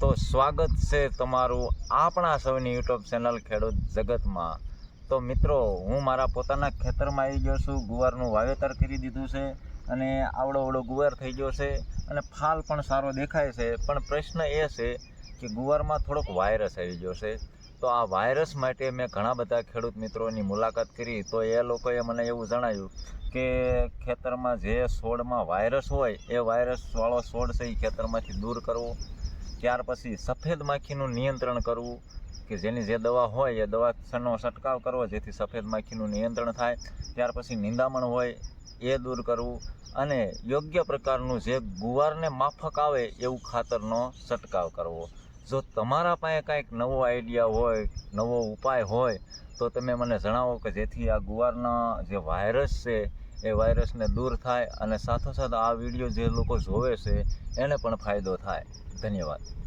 તો સ્વાગત છે તમારું આપણા સૌની યુટ્યુબ ચેનલ ખેડૂત જગતમાં। તો મિત્રો, હું મારા પોતાના ખેતરમાં આવી ગયો છું। ગુવારનું વાવેતર કરી દીધું છે અને આવડો ગુવાર થઈ ગયો છે અને ફાલ પણ સારો દેખાય છે। પણ પ્રશ્ન એ છે કે ગુવારમાં થોડોક વાયરસ આવી ગયો છે। તો આ વાયરસ માટે મેં ઘણા બધા ખેડૂત મિત્રોની મુલાકાત કરી, તો એ લોકોએ મને એવું જણાવ્યું કે ખેતરમાં જે છોડમાં વાયરસ હોય એ વાયરસવાળો છોડ છે એ ખેતરમાંથી દૂર કરવો, ત્યાર પછી સફેદ માખીનું નિયંત્રણ કરવું કે જેની જે દવા હોય એ દવાનો છંટકાવ કરવો જેથી સફેદ માખીનું નિયંત્રણ થાય, ત્યાર પછી નિંદામણ હોય એ દૂર કરવું અને યોગ્ય પ્રકારનું જે ગુવારને માફક આવે એવું ખાતરનો છંટકાવ કરવો। જો તમારા પાસે કાંઈક નવો આઈડિયા હોય, નવો ઉપાય હોય તો તમે મને જણાવો કે જેથી આ ગુવારના જે વાયરસ છે એ વાયરસને દૂર થાય અને સાથોસાથ આ વિડીયો જે લોકો જોવે છે એને પણ ફાયદો થાય। ધન્યવાદ।